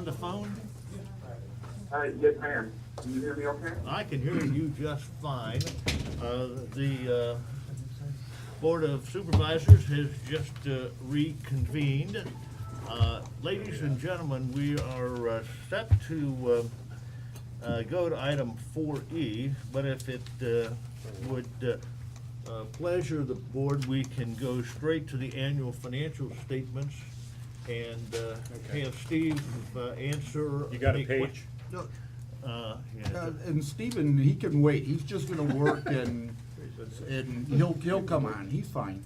on the phone? Yes, ma'am. Can you hear me okay? I can hear you just fine. The Board of Supervisors has just reconvened. Ladies and gentlemen, we are set to go to item 4E, but if it would pleasure the board, we can go straight to the annual financial statements and have Steve answer. You got a any page? No, yeah. and Stephen, he can wait, he's just gonna work and he'll come on, he's fine.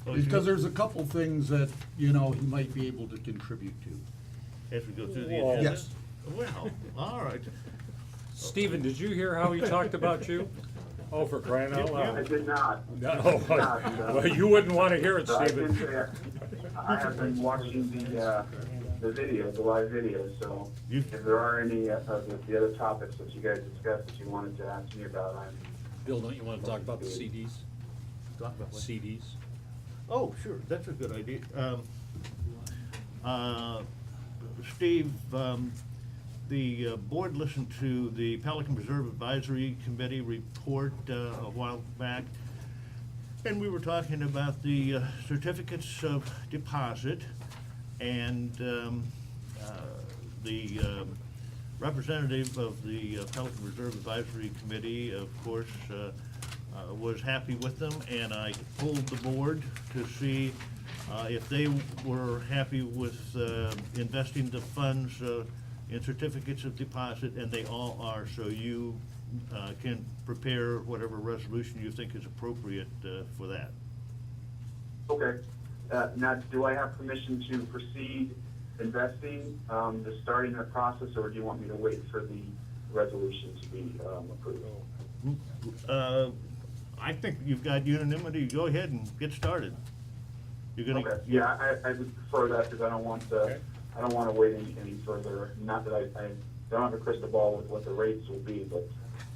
Because there's a couple things that, you know, he might be able to contribute to. As we go through the Well, agenda? Yes. Well, all right. Stephen, did you hear how he talked about you? Oh, for crying out I loud. did not. No, well, you wouldn't want to hear it, So I can Stephen. say I have been watching the video, the live video, so You- if there are any of the other topics that you guys discussed that you wanted to ask me about, I'm. Bill, don't you want to talk about the CDs? Talk about what? CDs? Oh, sure, that's a good idea. Steve, the board listened to the Pelican Preserve Advisory Committee report a while back, and we were talking about the certificates of deposit, and the representative of the Pelican Reserve Advisory Committee, of course, was happy with them, and I polled the board to see if they were happy with investing the funds in certificates of deposit, and they all are, so you can prepare whatever resolution you think is appropriate for that. Okay. Now, do I have permission to proceed investing, the starting the process, or do you want me to wait for the resolution to be approved? I think you've got unanimity, go ahead and get started. You're gonna. Okay, yeah, I would prefer that because I don't want to, Okay. I don't want to wait any further. Not that I don't have a crystal ball with what the rates will be, but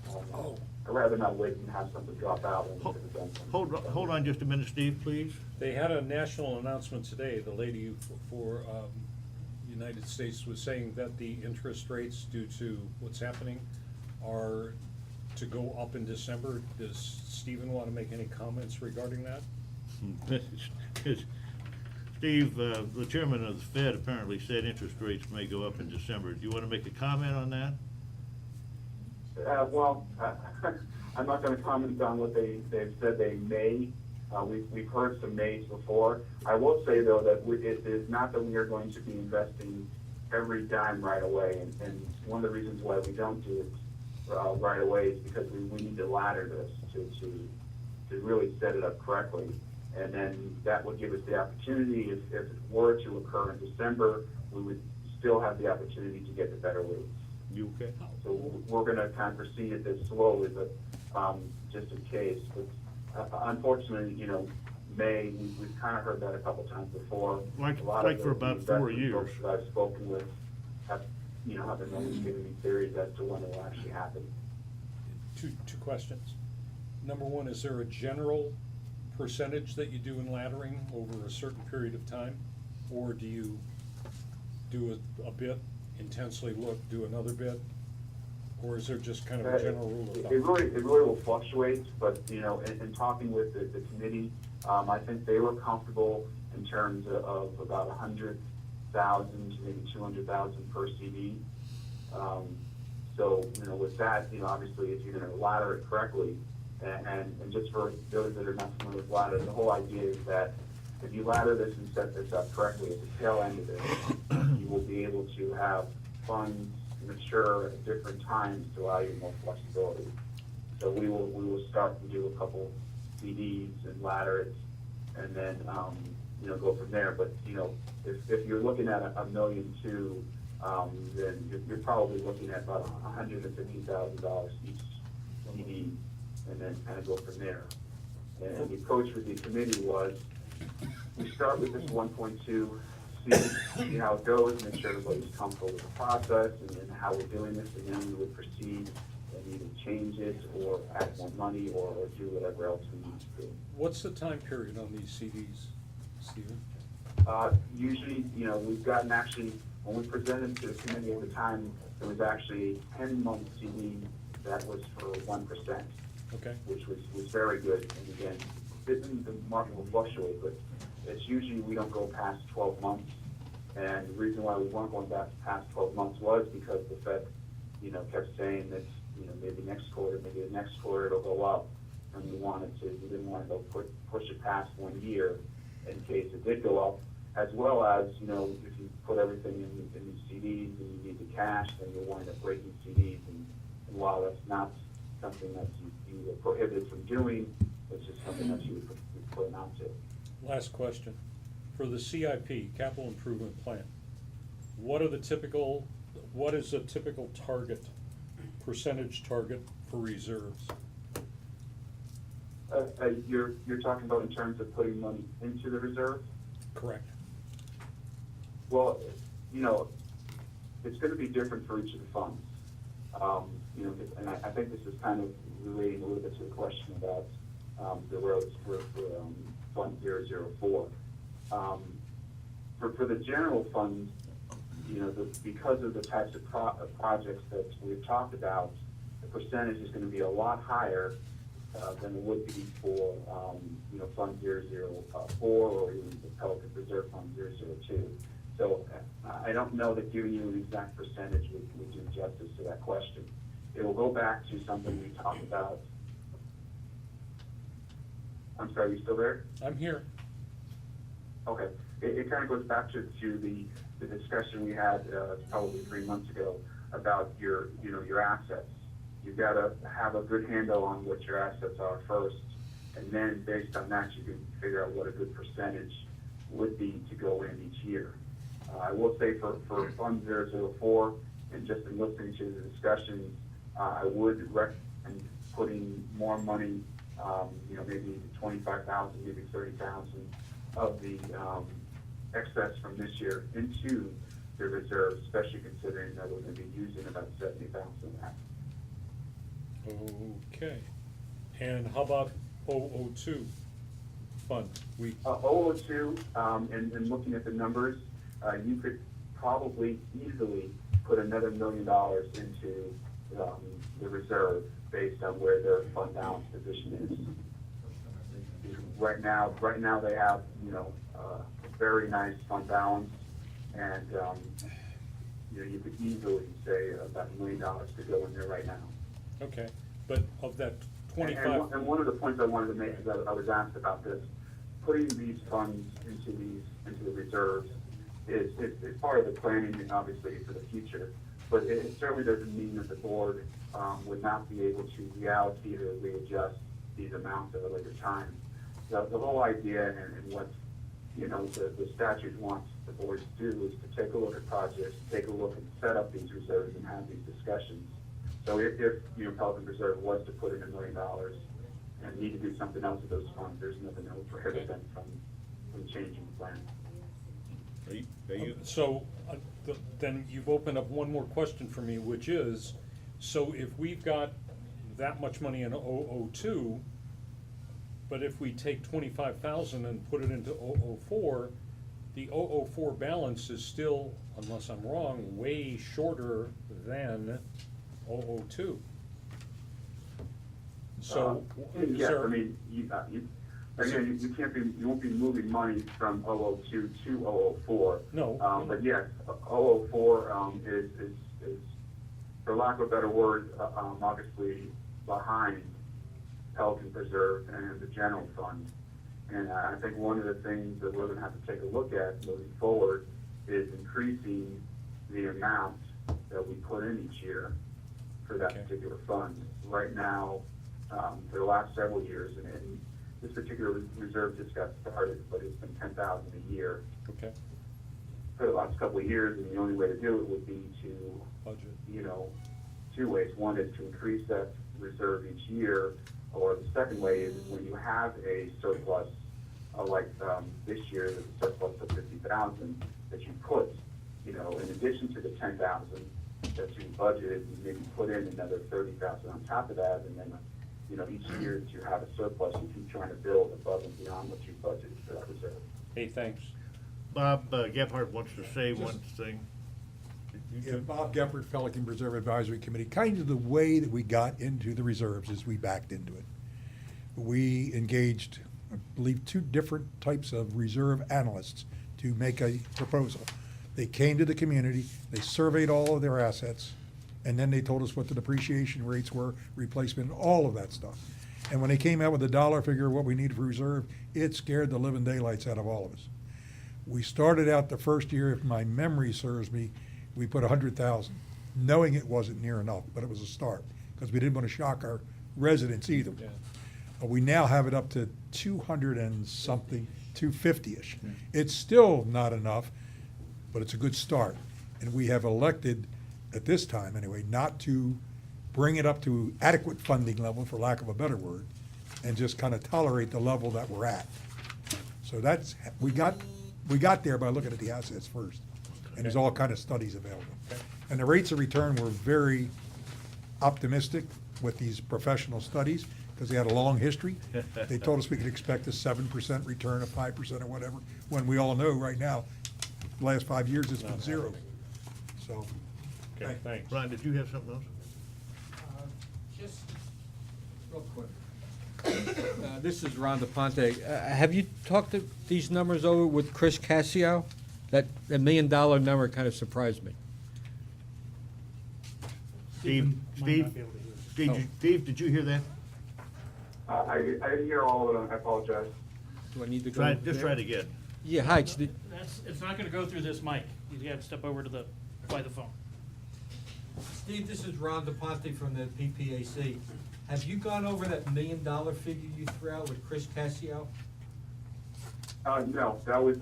I'd rather not wait and have something drop out. And Hold on just a minute, Steve, please. They had a national announcement today. The lady for United States was saying that the interest rates due to what's happening are to go up in December. Does Stephen want to make any comments regarding that? Steve, the chairman of the Fed apparently said interest rates may go up in December. Do you want to make a comment on that? Well, I'm not going to comment on what they've said they may. We've heard some mays before. I will say, though, that it is not that we are going to be investing every dime right away. And one of the reasons why we don't do it right away is because we need to ladder this to really set it up correctly. And then that would give us the opportunity, if it were to occur in December, we would still have the opportunity to get the better rates. You okay? So we're going to kind of proceed at this slowly, but just in case. But unfortunately, you know, we've kind of heard that a couple times before. Like A lot for of the about 4 investment years. folks that I've spoken with have been always giving me theories as to when it will actually happen. Two questions. Number one, is there a general percentage that you do in laddering over a certain period of time? Or do you do a bit, intensely look, do another bit? Or is there just kind of a general rule of It thumb? really will fluctuate, but, you know, in talking with the committee, I think they were comfortable in terms of about 100,000 to maybe 200,000 per CD. So, you know, with that, you know, obviously if you're going to ladder it correctly, and just for those that are not familiar with ladder, the whole idea is that if you ladder this and set this up correctly at the tail end of it, you will be able to have funds mature at different times to allow you more flexibility. So we will start to do a couple CDs and ladder it, and then you know, go from there. But you know, if you're looking at $1.2 million, then you're probably looking at about $150,000 each CD, and then kind of go from there. And the approach with the committee was, we start with this 1.2, see how it goes, make sure everybody's comfortable with the process and how we're doing this, and then we would proceed and either change it or add more money or do whatever else we need to do. What's the time period on these CDs, Stephen? Usually, you know, we've gotten actually When we presented to the committee at the time, it was actually a 10-month CD that was for 1%. Okay. Which was very good. And again, the market will fluctuate, but it's usually we don't go past 12 months. And the reason why we weren't going past 12 months was because the Fed, kept saying that, maybe next quarter, maybe the next quarter it'll go up. And we didn't want to go push it past 1 year in case it did go up, as well as, if you put everything in these CDs and you need the cash, then you'll wind up breaking CDs. And while that's not something that you are prohibited from doing, it's just something that you would prefer not to. Last question. For the CIP, Capital Improvement Plan, what is a typical target, percentage target for reserves? You're talking about in terms of putting money into the reserve? Correct. Well, it's going to be different for each of the funds. And I think this is kind of relating a little bit to the question about the roads for Fund 004. For the general fund, because of the types of projects that we've talked about, the percentage is going to be a lot higher than it would be for Fund 004 or even the Pelican Reserve Fund 002. So I don't know that giving you an exact percentage would do justice to that question. It will go back to something we talked about. I'm sorry, are you still there? I'm here. Okay. It kind of goes back to the discussion we had probably 3 months ago about your assets. You've got to have a good handle on what your assets are first, and then based on that, you can figure out what a good percentage would be to go in each year. I will say for Fund 004, and just in listening to the discussions, I would recommend putting more money, maybe 25,000, maybe 30,000 of the excess from this year into the reserve, especially considering that we're going to be using about 70,000 of that. Okay. And how about 002 fund? 002, and looking at the numbers, you could probably easily put another $1 million into the reserve based on where their fund balance position is. Right now they have, a very nice fund balance, and you could easily say about $1 million could go in there right now. Okay, but of that 25. And one of the points I wanted to make is that I was asked about this. Putting these funds into the reserves is part of the planning, obviously, for the future. But it certainly doesn't mean that the board would not be able to reallocate or readjust these amounts at a later time. The whole idea and what the statute wants the board to do is to take a look at projects, take a look and set up these reserves and have these discussions. So if Pelican Reserve was to put in $1 million and need to do something else with those funds, there's nothing that would prohibit them from changing the plan. So then you've opened up one more question for me, which is, so if we've got that much money in 002, but if we take 25,000 and put it into 004, the 004 balance is still, unless I'm wrong, way shorter than 002. So, yes, I mean, you won't be moving money from 002 to 004. No. But yes, 004 is, for lack of a better word, obviously behind Pelican Preserve and the general fund. And I think one of the things that we're going to have to take a look at moving forward is increasing the amount that we put in each year for that particular fund. Right now, for the last several years, and this particular reserve just got started, but it's been $10,000 a year. Okay. For the last couple of years, and the only way to do it would be to budget. Two ways. One is to increase that reserve each year, or the second way is when you have a surplus, like this year, there's a surplus of 50,000 that you put, in addition to the 10,000 that you budgeted, you maybe put in another 30,000 on top of that, and then each year that you have a surplus, you keep trying to build above and beyond what you budgeted for that reserve. Hey, thanks. Bob Gephardt wants to say one thing. Yeah, Bob Geppert, Pelican Reserve Advisory Committee, kind of the way that we got into the reserves is we backed into it. We engaged, I believe, 2 different types of reserve analysts to make a proposal. They came to the community, they surveyed all of their assets, and then they told us what the depreciation rates were, replacement, all of that stuff. And when they came out with a dollar figure of what we needed for reserve, it scared the living daylights out of all of us. We started out the first year, if my memory serves me, we put 100,000, knowing it wasn't near enough, but it was a start, because we didn't want to shock our residents either. Yeah. We now have it up to 200 and something, 250-ish. It's still not enough, but it's a good start. And we have elected, at this time anyway, not to bring it up to adequate funding level, for lack of a better word, and just kind of tolerate the level that we're at. So that's, we got there by looking at the assets first. And there's all kind of studies available. And the rates of return were very optimistic with these professional studies, because they had a long history. They told us we could expect a 7% return, a 5% or whatever, when we all know right now, the last 5 years, it's been Not 0. happening. So, Okay, thanks. Brian, did you have something else? Just real quick. This is Ron DePonte. Have you talked these numbers over with Chris Cassio? That $1 million number kind of surprised me. Steve, Steve, did you hear that? I didn't hear all of them, I apologize. Do I need to go? Try, just there? try it again. Yeah, hi. It's not gonna go through this mic. You have to step over to by the phone. Steve, this is Ron DePonte from the PPAC. Have you gone over that $1 million figure you threw out with Chris Cassio? No, that was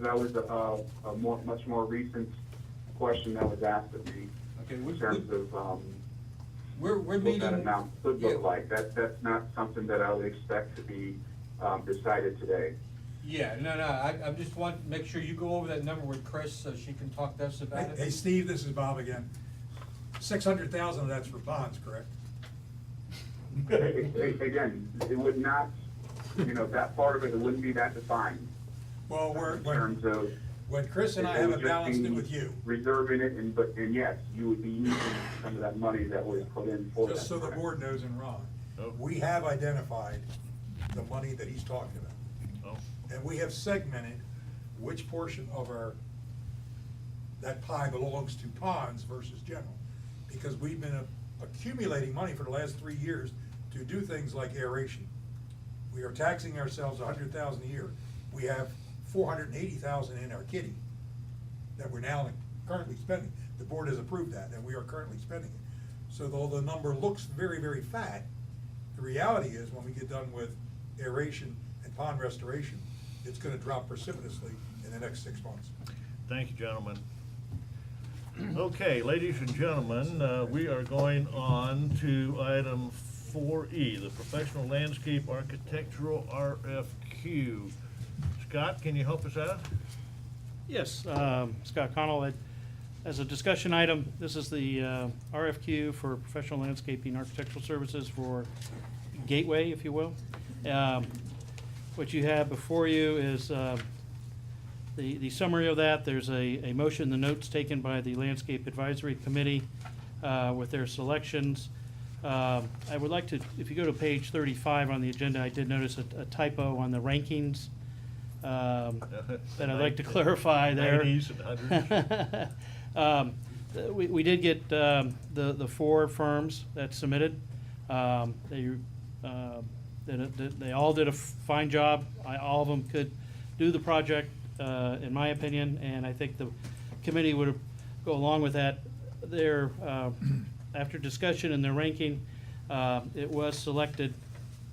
much more recent question that was asked of me Okay, in terms of, we're what that meeting. amount could yeah, look like. That's not something that I would expect to be, decided today. Yeah, no, I just want to make sure you go over that number with Chris so she can talk to us about hey, it. Steve, this is Bob again. 600,000 of that's for bonds, correct? Again, it would not, that part of it wouldn't be that defined Well, in terms of. when Chris and I it have would it just balanced be in with you, Reserving it, and yes, you would be using some of that money that was put in for that. just so the board knows and Ron, Oh. we have identified the money that he's talking about. Oh, And we have segmented which portion of that pie belongs to ponds versus general. Because we've been accumulating money for the last 3 years to do things like aeration. We are taxing ourselves $100,000 a year. We have $480,000 in our kitty that we're now currently spending. The board has approved that, and we are currently spending it. So though the number looks very, very fat, the reality is when we get done with aeration and pond restoration, it's gonna drop precipitously in the next 6 months. thank you, gentlemen. Okay, ladies and gentlemen, we are going on to item 4E, the Professional Landscape Architectural RFQ. Scott, can you help us out? Yes, Scott Connell, as a discussion item, this is the RFQ for professional landscaping architectural services for Gateway, if you will. What you have before you is the summary of that. There's a motion, the notes taken by the Landscape Advisory Committee with their selections. I would like to, if you go to page 35 on the agenda, I did notice a typo on the rankings that I'd like to clarify there. 90s and 100s. We did get the 4 firms that submitted. They all did a fine job. All of them could do the project, in my opinion, and I think the committee would go along with that. After discussion and their ranking, it was selected,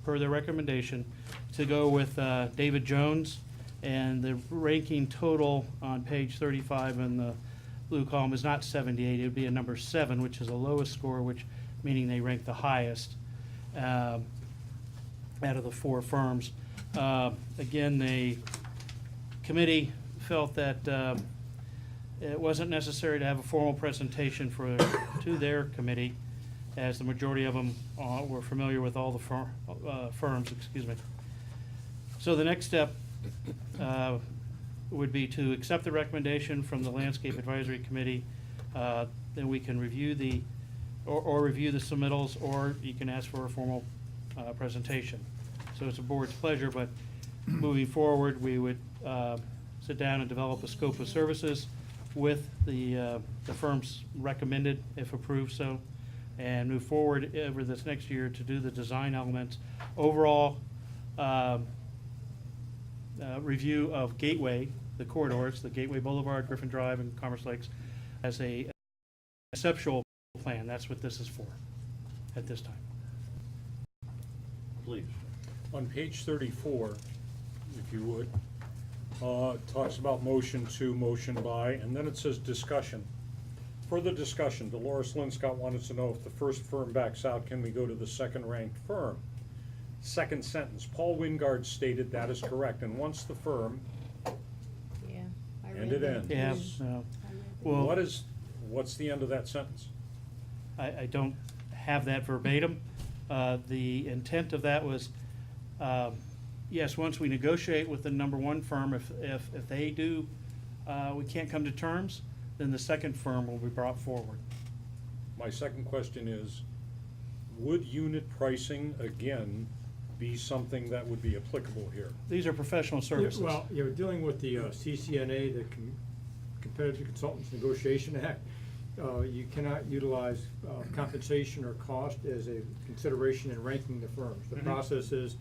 per their recommendation, to go with David Jones, and the ranking total on page 35 in the blue column is not 78, it would be a number 7, which is the lowest score, meaning they rank the highest out of the 4 firms. Again, the committee felt that it wasn't necessary to have a formal presentation to their committee, as the majority of them were familiar with all the firms, excuse me. So the next step would be to accept the recommendation from the Landscape Advisory Committee then we can review or review the submittals, or you can ask for a formal presentation. So it's a board's pleasure, but moving forward, we would sit down and develop a scope of services with the firms recommended, if approved so, and move forward over this next year to do the design elements. Overall review of Gateway, the corridors, the Gateway Boulevard, Griffin Drive, and Commerce Lakes, as a conceptual plan. That's what this is for at this time. Please. On page 34, if you would, talks about motion to, motion by, and then it says discussion. Further discussion, Dolores Linscott wanted to know if the first firm backs out, can we go to the second ranked firm? Second sentence, Paul Wingard stated that is correct, and once the firm, Yeah. I and read it that. ends. Yeah, I read well, what's the end of that sentence? I don't have that verbatim. The intent of that was, yes, once we negotiate with the number one firm, if they do, we can't come to terms, then the second firm will be brought forward. My second question is, would unit pricing, again, be something that would be applicable here? These are professional services. Well, you're dealing with the CCNA, the Competitive Consultants Negotiation Act. You cannot utilize compensation or cost as a consideration in ranking the firms. The process is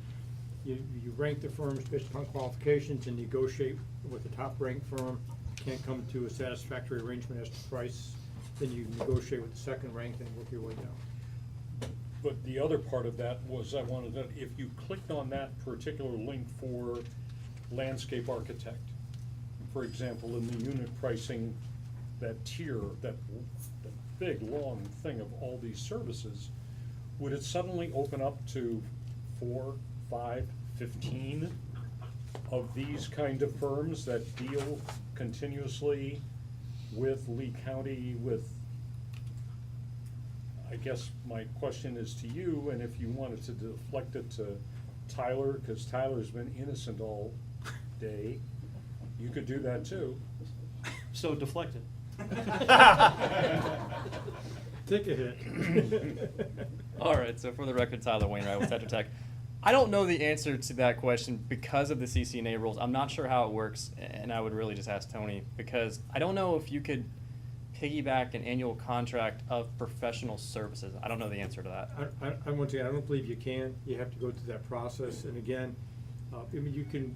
you rank the firms based upon qualifications and negotiate with the top ranked firm. Can't come to a satisfactory arrangement as to price, then you negotiate with the second ranked and work your way down. But the other part of that was, I wanted to, if you clicked on that particular link for landscape architect, for example, in the unit pricing, that tier, that big, long thing of all these services, would it suddenly open up to 4, 5, 15 of these kind of firms that deal continuously with Lee County, with, I guess my question is to you, and if you wanted to deflect it to Tyler, because Tyler's been innocent all day, you could do that too. So deflected. Take a hit. All right, so for the record, Tyler Wainwright with Tetra Tech. I don't know the answer to that question because of the CCNA rules. I'm not sure how it works, and I would really just ask Tony, because I don't know if you could piggyback an annual contract of professional services. I don't know the answer to that. I want to say, I don't believe you can. You have to go through that process, and again, I mean, you can,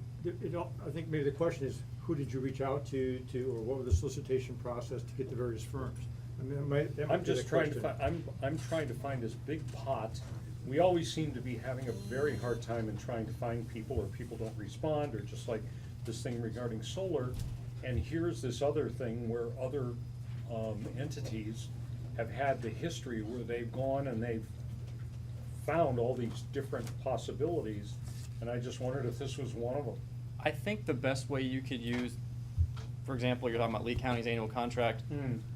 I think maybe the question is, who did you reach out to, or what was the solicitation process to get the various firms? I mean, that might I'm be just the trying to question. I'm trying to find this big pot. We always seem to be having a very hard time in trying to find people, or people don't respond, or just like this thing regarding solar. And here's this other thing where other entities have had the history where they've gone and they've found all these different possibilities. And I just wondered if this was one of them. I think the best way you could use, for example, you're talking about Lee County's annual contract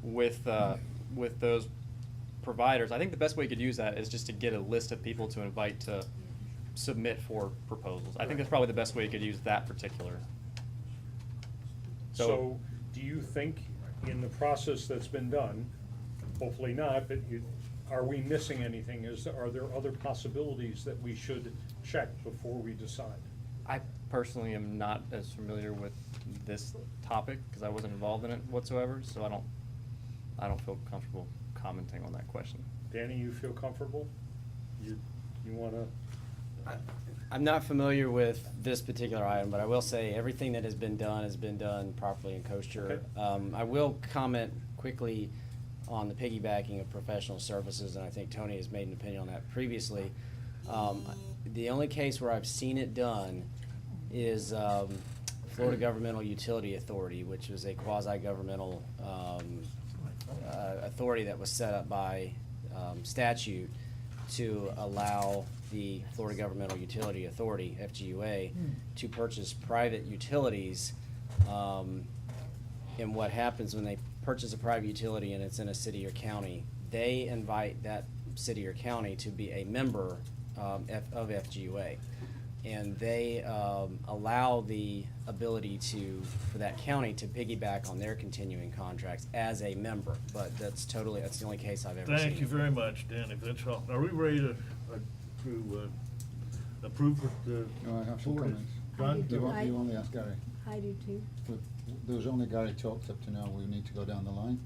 with those providers. I think the best way you could use that is just to get a list of people to invite to submit for proposals. I think that's probably the best way you could use that particular. So do you think in the process that's been done, hopefully not, but are we missing anything? Are there other possibilities that we should check before we decide? I personally am not as familiar with this topic because I wasn't involved in it whatsoever, so I don't feel comfortable commenting on that question. Danny, you feel comfortable? You wanna? I'm not familiar with this particular item, but I will say everything that has been done properly and kosher. Okay. I will comment quickly on the piggybacking of professional services, and I think Tony has made an opinion on that previously. The only case where I've seen it done is Florida Governmental Utility Authority, which is a quasi-governmental authority that was set up by statute to allow the Florida Governmental Utility Authority, FGUA, to purchase private utilities. And what happens when they purchase a private utility and it's in a city or county, they invite that city or county to be a member of FGUA. And they allow the ability for that county to piggyback on their continuing contracts as a member, but that's the only case I've ever seen. Thank you very much, Dan, if that's all. Are we ready to approve the? No, I have some board? comments. John? You want to ask Gary? I do too. But there was only Gary talked up to now, we need to go down the line.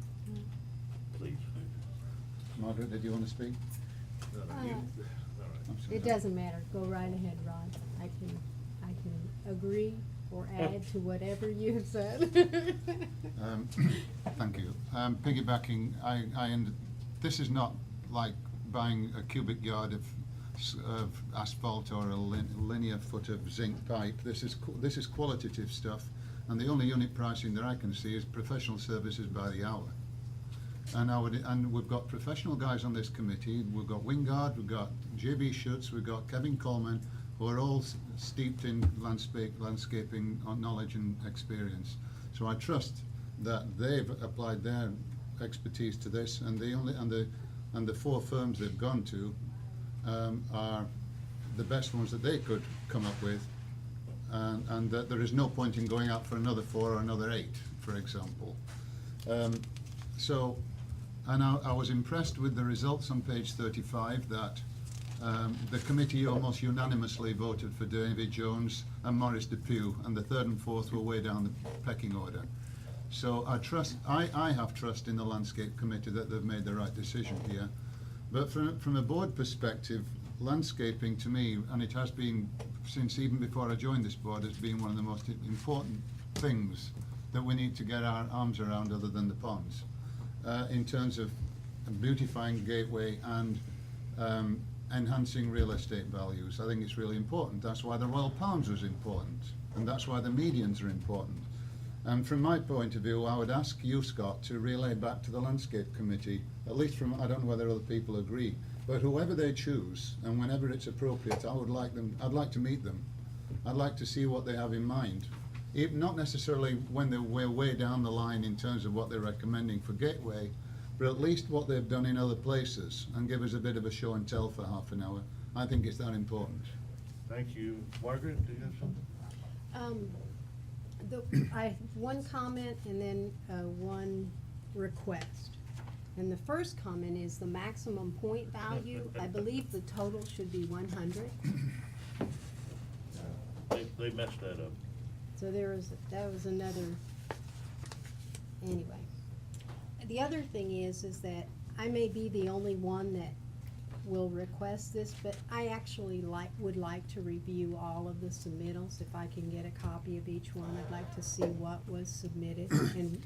Please. Margaret, did you want to speak? No, no, you- all right. I'm sorry. It doesn't matter, go right ahead, Rod. I can agree or add to whatever you have said. Thank you. Piggybacking, this is not like buying a cubic yard of asphalt or a linear foot of zinc pipe. This is qualitative stuff, and the only unit pricing that I can see is professional services by the hour. And we've got professional guys on this committee. We've got Wingard, we've got J.B. Schutz, we've got Kevin Coleman, who are all steeped in landscaping knowledge and experience. So I trust that they've applied their expertise to this, and the 4 firms they've gone to are the best ones that they could come up with, and that there is no point in going out for another 4 or another 8, for example. And I was impressed with the results on page 35 that the committee almost unanimously voted for David Jones and Maurice Depew, and the 3rd and 4th were way down the pecking order. So I have trust in the landscape committee that they've made the right decision here. But from a board perspective, landscaping to me, and it has been since even before I joined this board, has been one of the most important things that we need to get our arms around, other than the ponds, in terms of beautifying Gateway and enhancing real estate values. I think it's really important. That's why the Royal Palms was important, and that's why the medians are important. And from my point of view, I would ask you, Scott, to relay back to the Landscape Committee, at least from, I don't know whether other people agree, but whoever they choose, and whenever it's appropriate, I'd like to meet them. I'd like to see what they have in mind. Not necessarily when we're way down the line in terms of what they're recommending for Gateway, but at least what they've done in other places, and give us a bit of a show and tell for half an hour. I think it's that important. Thank you. Margaret, do you have something? I have one comment and then one request. And the first comment is the maximum point value. I believe the total should be 100. They messed that up. So that was another, anyway. The other thing is that I may be the only one that will request this, but I actually would like to review all of the submittals. If I can get a copy of each one, I'd like to see what was submitted and,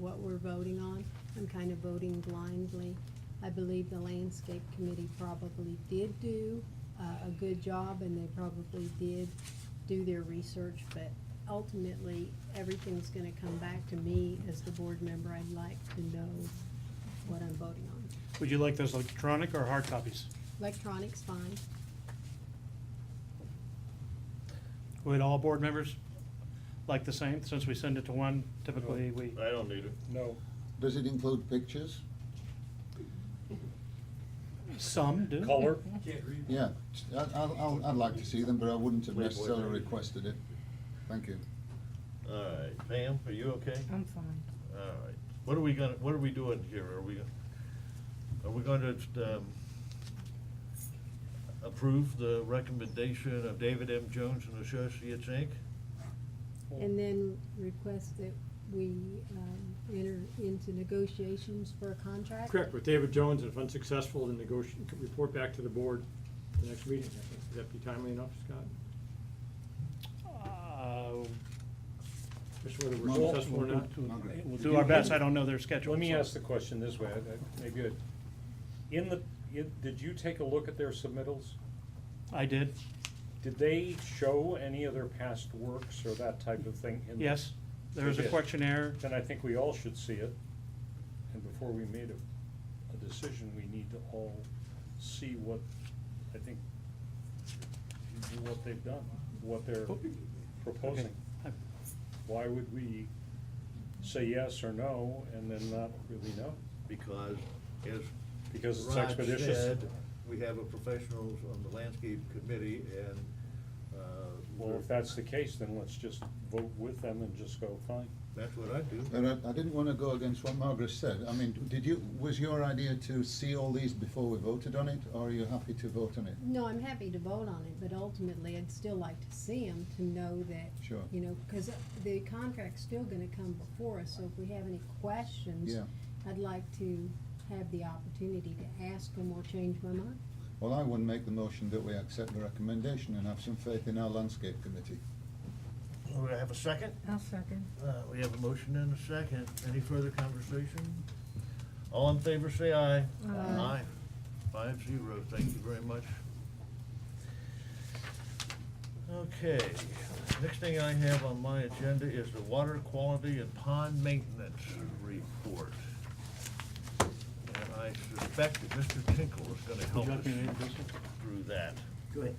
what we're voting on. I'm kind of voting blindly. I believe the Landscape Committee probably did do a good job, and they probably did do their research, but ultimately, everything's gonna come back to me as the board member. I'd like to know what I'm voting on. Would you like those electronic or hard copies? Electronics, fine. Would all board members like the same, since we send it to one, typically we, I don't need it. No. Does it include pictures? some do. Color? Yeah, I'd like to see them, but I wouldn't have necessarily requested it. Thank you. All right, Pam, are you okay? I'm fine. All right. What are we doing here? Are we going to approve the recommendation of David M. Jones and Associates, Inc.? And then request that we enter into negotiations for a contract? Correct, with David Jones, and if unsuccessful, then report back to the board at the next meeting. I think. Would that be timely enough, Scott? Just whether we're Well, successful or not? We'll do our best. I don't know their schedule. Let me so. ask the question this way, maybe, did you take a look at their submittals? I did, Did they show any other past works or that type of thing? yes. There was a They did. questionnaire. Then I think we all should see it, and before we made a decision, we need to all see what, I think, what they've done, what they're proposing. Okay. Why would we say yes or no and then not really know? Because, as Because it's Rod expeditious? said, we have a professionals on the landscape committee, and Well, if that's the case, then let's just vote with them and just go, fine. That's what I do. But I didn't want to go against what Margaret said. I mean, was your idea to see all these before we voted on it, or are you happy to vote on it? No, I'm happy to vote on it, but ultimately, I'd still like to see them to know that, Sure. you know, because the contract's still gonna come before us, so if we have any questions, Yeah. I'd like to have the opportunity to ask them or change my mind. Well, I would make the motion that we accept the recommendation and have some faith in our landscape committee. We have a second? I'll second. We have a motion and a second. Any further conversation? All in favor, say aye. Aye. 5-0. Thank you very much. Okay, next thing I have on my agenda is the water quality and pond maintenance report. And I suspect that Mr. Tinkle is gonna help us through that. Go ahead.